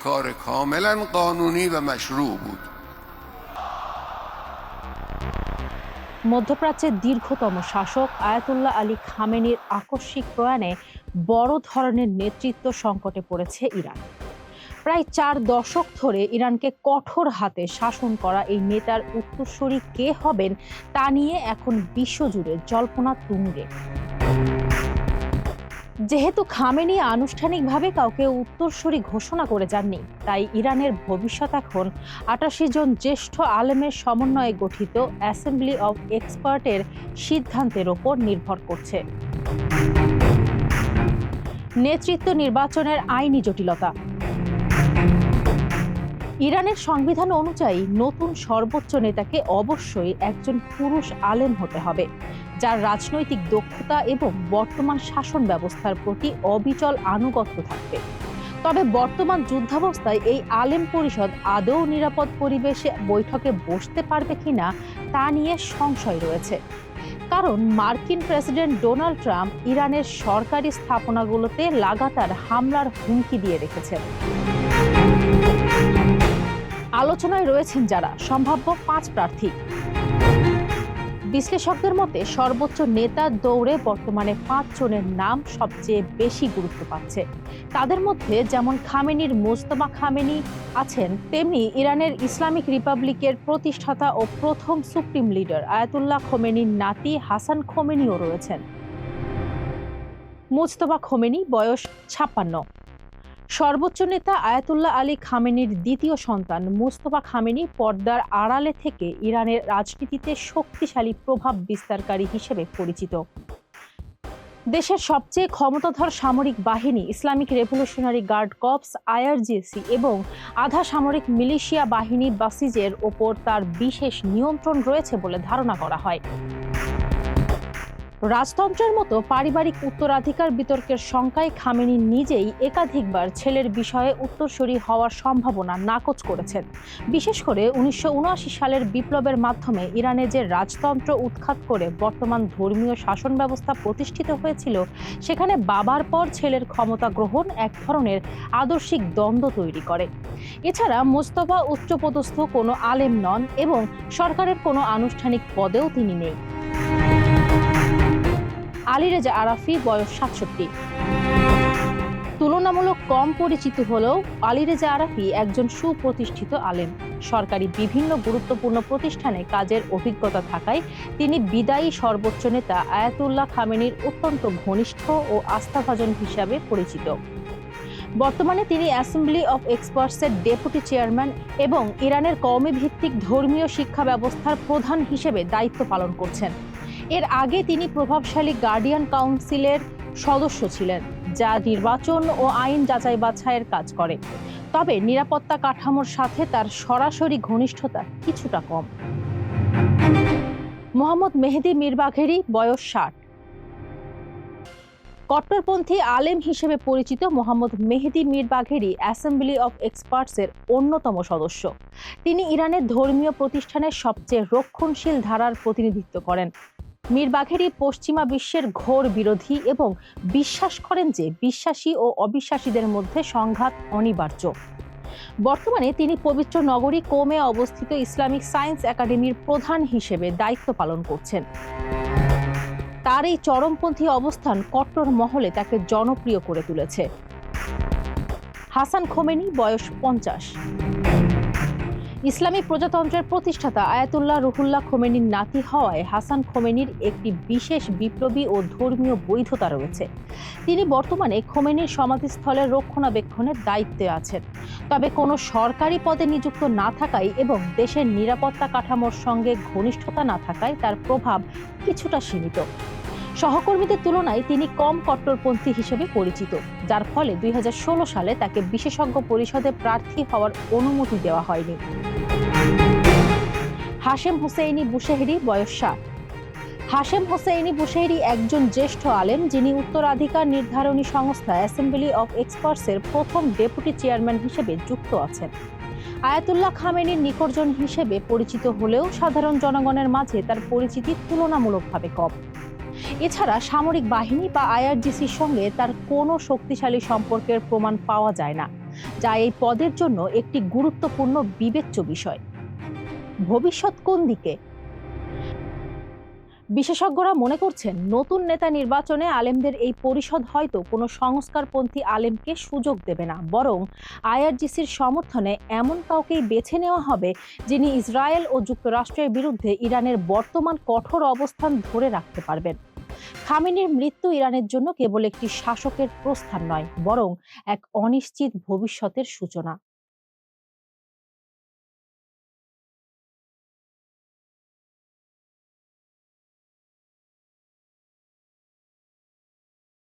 کار کاملا قانونی و مشروع بود। মধ্যপ্রাচ্যের দীর্ঘতম শাসক আয়াতুল্লাহ আলী খামেনির আকস্মিক প্রয়াণে বড় ধরনের নেতৃত্ব সংকটে পড়েছে ইরান। প্রায় 4 দশক ধরে ইরানকে কঠোর হাতে শাসন করা এই নেতার উত্তরসূরি কে হবেন তা নিয়ে এখন বিশ্বজুড়ে জল্পনা তুঙ্গে। যেহেতু খামেনি আনুষ্ঠানিকভাবে কাউকে উত্তরসূরি ঘোষণা করে যাননি, তাই ইরানের ভবিষ্যৎ এখন ৮৮ জন জ্যেষ্ঠ আলেমের সমন্বয়ে গঠিত অ্যাসেম্বলি অব এক্সপার্টের সিদ্ধান্তের ওপর নির্ভর করছে। নেতৃত্ব নির্বাচনের আইনি জটিলতা। ইরানের সংবিধান অনুযায়ী নতুন সর্বোচ্চ নেতাকে অবশ্যই একজন পুরুষ আলেম হতে হবে, যার রাজনৈতিক দক্ষতা এবং বর্তমান শাসন ব্যবস্থার প্রতি অবিচল আনুগত্য থাকবে। তবে বর্তমান যুদ্ধাবস্থায় এই আলেম পরিষদ আদৌ নিরাপদ পরিবেশে বৈঠকে বসতে পারবে কিনা তা নিয়ে সংশয় রয়েছে। কারণ মার্কিন প্রেসিডেন্ট ডোনাল্ড ট্রাম্প ইরানের সরকারি স্থাপনাগুলোতে লাগাতার হামলার হুমকি দিয়ে রেখেছেন। আলোচনায় রয়েছেন যারা সম্ভাব্য 5 প্রার্থী। বিশ্লেষকদের মতে সর্বোচ্চ নেতার দৌড়ে বর্তমানে 5 জনের নাম সবচেয়ে বেশি গুরুত্ব পাচ্ছে। তাদের মধ্যে যেমন খামেনির মুজতবা খামেনি আছেন, তেমনি ইরানের ইসলামিক রিপাবলিকের প্রতিষ্ঠাতা ও প্রথম সুপ্রিম লিডার আয়াতুল্লাহ খোমেনির নাতি হাসান খোমেনিও রয়েছেন। মুজতবা খোমেনি বয়স 56। সর্বোচ্চ নেতা আয়াতুল্লাহ আলী খামেনির দ্বিতীয় সন্তান মুজতবা খামেনি পর্দার আড়ালে থেকে ইরানের রাজনীতিতে শক্তিশালী প্রভাব বিস্তারকারী হিসেবে পরিচিত। দেশের সবচেয়ে ক্ষমতাধর সামরিক বাহিনী Islamic revolutionary guard corps IRGC এবং আধা সামরিক মিলিশিয়া বাহিনী বাসিজের ওপর তার বিশেষ নিয়ন্ত্রণ রয়েছে বলে ধারণা করা হয়। রাজতন্ত্রের মতো পারিবারিক উত্তরাধিকার বিতর্কের শঙ্কায় খামেনি নিজেই একাধিকবার ছেলের বিষয়ে উত্তরসূরি হওয়ার সম্ভাবনা নাকচ করেছেন। বিশেষ করে 1979 সালের বিপ্লবের মাধ্যমে ইরানে যে রাজতন্ত্র উৎখাত করে বর্তমান ধর্মীয় শাসন ব্যবস্থা প্রতিষ্ঠিত হয়েছিল, সেখানে বাবার পর ছেলের ক্ষমতা গ্রহণ এক ধরনের আদর্শিক দ্বন্দ্ব তৈরি করে। এছাড়া মুজতবা উচ্চপদস্থ কোনো আলেম নন এবং সরকারের কোনো আনুষ্ঠানিক পদেও তিনি নেই। আলী রেজা আরাফি বয়স 67। তুলনামূলক কম পরিচিত হলেও আলী রেজা আরাফি একজন সুপ্রতিষ্ঠিত আলেম। সরকারি বিভিন্ন গুরুত্বপূর্ণ প্রতিষ্ঠানে কাজের অভিজ্ঞতা থাকায় তিনি বিদায়ী সর্বোচ্চ নেতা আয়াতুল্লাহ খামেনির অত্যন্ত ঘনিষ্ঠ ও আস্থাভাজন হিসাবে পরিচিত। বর্তমানে তিনি অ্যাসেম্বলি অব এক্সপার্টসের ডেপুটি চেয়ারম্যান এবং ইরানের কওমি ভিত্তিক ধর্মীয় শিক্ষা ব্যবস্থার প্রধান হিসেবে দায়িত্ব পালন করছেন। এর আগে তিনি প্রভাবশালী গার্ডিয়ান কাউন্সিলের সদস্য ছিলেন, যা নির্বাচন ও আইন যাচাই বাছাইয়ের কাজ করে। তবে নিরাপত্তা কাঠামোর সাথে তার সরাসরি ঘনিষ্ঠতা কিছুটা কম। মোহাম্মদ মেহেদী মীর বাঘেরি বয়স 60। কট্টরপন্থী আলেম হিসেবে পরিচিত মোহাম্মদ মেহেদী মীর বাঘেরি অ্যাসেম্বলি অব এক্সপার্টসের অন্যতম সদস্য। তিনি ইরানের ধর্মীয় প্রতিষ্ঠানের সবচেয়ে রক্ষণশীল ধারার প্রতিনিধিত্ব করেন। মীর বাঘেরি পশ্চিমা বিশ্বের ঘোর বিরোধী এবং বিশ্বাস করেন যে বিশ্বাসী ও অবিশ্বাসীদের মধ্যে সংঘাত অনিবার্য। বর্তমানে তিনি পবিত্র নগরী কোমে অবস্থিত ইসলামিক সায়েন্স একাডেমির প্রধান হিসেবে দায়িত্ব পালন করছেন। তার এই চরমপন্থী অবস্থান কট্টর মহলে তাকে জনপ্রিয় করে তুলেছে। হাসান খোমেনি বয়স 50। ইসলামী প্রজাতন্ত্রের প্রতিষ্ঠাতা আয়াতুল্লাহ রুহুল্লাহ খোমেনির নাতি হওয়ায় হাসান খোমেনির একটি বিশেষ বিপ্লবী ও ধর্মীয় বৈধতা রয়েছে। তিনি বর্তমানে খোমেনির সমাধিস্থলের রক্ষণাবেক্ষণের দায়িত্বে আছেন। তবে কোনো সরকারি পদে নিযুক্ত না থাকায় এবং দেশের নিরাপত্তা কাঠামোর সঙ্গে ঘনিষ্ঠতা না থাকায় তার প্রভাব কিছুটা সীমিত। সহকর্মীদের তুলনায় তিনি কম কট্টরপন্থী হিসেবে পরিচিত, যার ফলে 2016 সালে তাকে বিশেষজ্ঞ পরিষদে প্রার্থী হওয়ার অনুমতি দেওয়া হয়নি। হাশেম হোসেইনি বুশেহরি বয়স 60। হাশেম হোসেইনি বুশেহরি একজন জ্যেষ্ঠ আলেম, যিনি উত্তরাধিকার নির্ধারণী সংস্থা অ্যাসেম্বলি অব এক্সপার্টসের প্রথম ডেপুটি চেয়ারম্যান হিসেবে যুক্ত আছেন। আয়াতুল্লাহ খামেনির নিকটজন হিসেবে পরিচিত হলেও সাধারণ জনগণের মাঝে তার পরিচিতি তুলনামূলকভাবে কম। এছাড়া সামরিক বাহিনী বা আইআরজিসির সঙ্গে তার কোনো শক্তিশালী সম্পর্কের প্রমাণ পাওয়া যায় না। যা এই পদের জন্য একটি গুরুত্বপূর্ণ বিবেচ্য বিষয়। ভবিষ্যৎ কোন দিকে? বিশেষজ্ঞরা মনে করছেন, নতুন নেতা নির্বাচনে আলেমদের এই পরিষদ হয়তো কোনো সংস্কারপন্থী আলেমকে সুযোগ দেবে না, বরং আইআরজিসির সমর্থনে এমন কাউকেই বেছে নেওয়া হবে যিনি ইসরায়েল ও যুক্তরাষ্ট্রের বিরুদ্ধে ইরানের বর্তমান কঠোর অবস্থান ধরে রাখতে পারবেন। খামেনির মৃত্যু ইরানের জন্য কেবল একটি শাসকের প্রস্থান নয়, বরং এক অনিশ্চিত ভবিষ্যতের সূচনা।